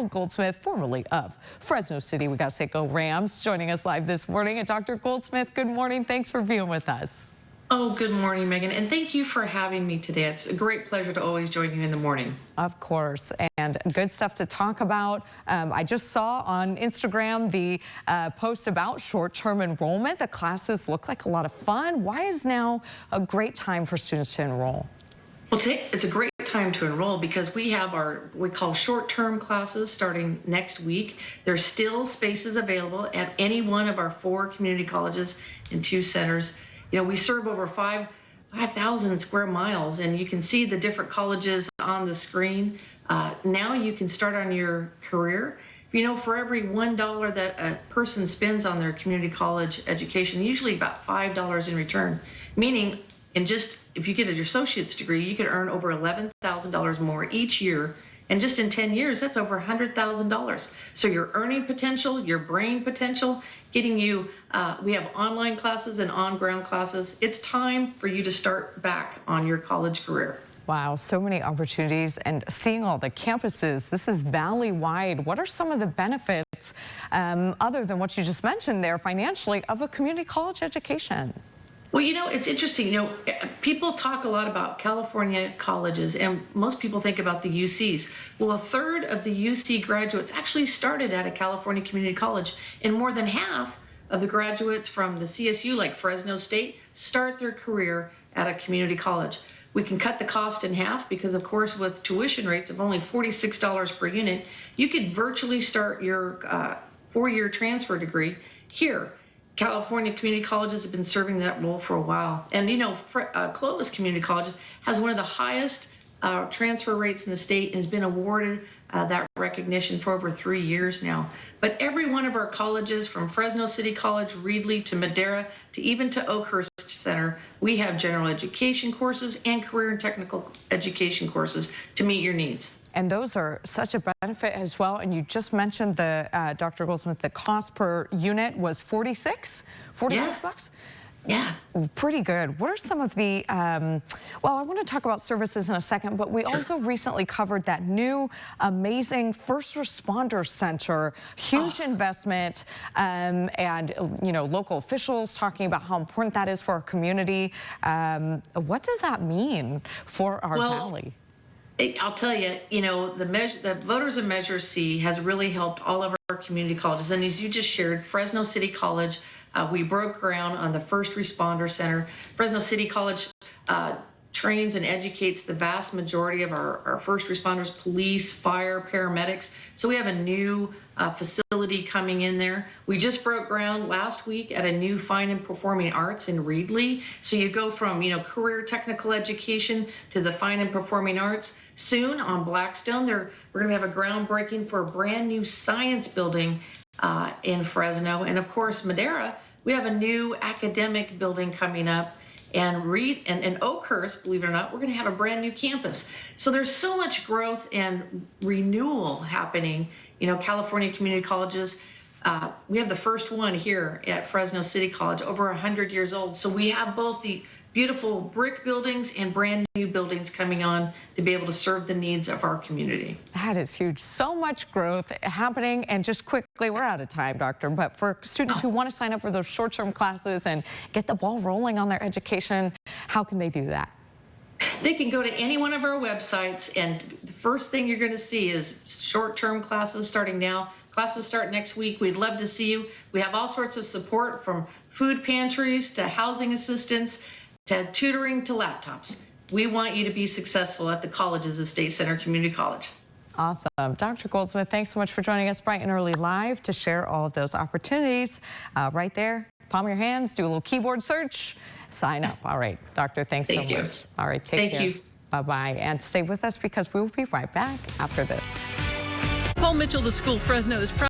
Carole Goldsmith, formerly of Fresno City. We got to say go Rams, joining us live this morning. And Dr. Goldsmith, good morning. Thanks for being with us. Oh, good morning, Megan, and thank you for having me today. It's a great pleasure to always join you in the morning. Of course, and good stuff to talk about. I just saw on Instagram the post about short-term enrollment. The classes look like a lot of fun. Why is now a great time for students to enroll? Well, it's a great time to enroll because we have we call short-term classes starting next week. There's still spaces available at any one of our 4 community colleges and 2 centers. You know, we serve over 5,000 square miles, and you can see the different colleges on the screen. Now you can start on your career. You know, for every $1 that a person spends on their community college education, usually about $5 in return, meaning if you get an associate's degree, you could earn over $11,000 more each year. And just in 10 years, that's over $100,000. So your earning potential, your brain potential, getting you, we have online classes and on-ground classes. It's time for you to start back on your college career. Wow, so many opportunities, and seeing all the campuses. This is valley-wide. What are some of the benefits, other than what you just mentioned there financially, of a community college education? Well, you know, it's interesting. You know, people talk a lot about California colleges, and most people think about the UCs. Well, a third of the UC graduates actually started at a California community college, and more than half of the graduates from the CSU, like Fresno State, start their career at a community college. We can cut the cost in half because, of course, with tuition rates of only $46 per unit, you could virtually start your 4-year transfer degree here. California community colleges have been serving that role for a while. And, you know, Clovis Community College has one of the highest transfer rates in the state and has been awarded that recognition for over 3 years now. But every one of our colleges, from Fresno City College, Reedley, to Madera, to even to Oakhurst Center, we have general education courses and career and technical education courses to meet your needs. And those are such a benefit as well. And you just mentioned the, Dr. Goldsmith, the cost per unit was $46 bucks? Yeah. Pretty good. What are some of the, well, I want to talk about services in a second, but we also recently covered that new amazing first responder center, huge investment, and, you know, local officials talking about how important that is for our community. What does that mean for our valley? I'll tell you, you know, the Voters of Measure C has really helped all of our community colleges. And as you just shared, Fresno City College, we broke ground on the First Responder Center. Fresno City College trains and educates the vast majority of our first responders, police, fire, paramedics. So we have a new facility coming in there. We just broke ground last week at a new fine and performing arts in Reedley. So you go from, you know, career technical education to the fine and performing arts. Soon on Blackstone, we're going to have a groundbreaking for a brand new science building in Fresno. And of course, Madera, we have a new academic building coming up. And Oakhurst, believe it or not, we're going to have a brand new campus. So there's so much growth and renewal happening. You know, California community colleges, we have the first one here at Fresno City College, over 100 years old. So we have both the beautiful brick buildings and brand new buildings coming on to be able to serve the needs of our community. That is huge. So much growth happening. And just quickly, we're out of time, Doctor, but for students who want to sign up for those short-term classes and get the ball rolling on their education, how can they do that? They can go to any one of our websites, and the first thing you're going to see is short-term classes starting now. Classes start next week. We'd love to see you. We have all sorts of support, from food pantries to housing assistance to tutoring to laptops. We want you to be successful at the colleges of State Center Community College. Awesome. Dr. Goldsmith, thanks so much for joining us bright and early live to share all of those opportunities. Right there, palm of your hands, do a little keyboard search, sign up. All right, Doctor, thanks so much. All right, take care. Thank you. Bye-bye. And stay with us because we will be right back after this. Paul Mitchell, the School Fresno is proud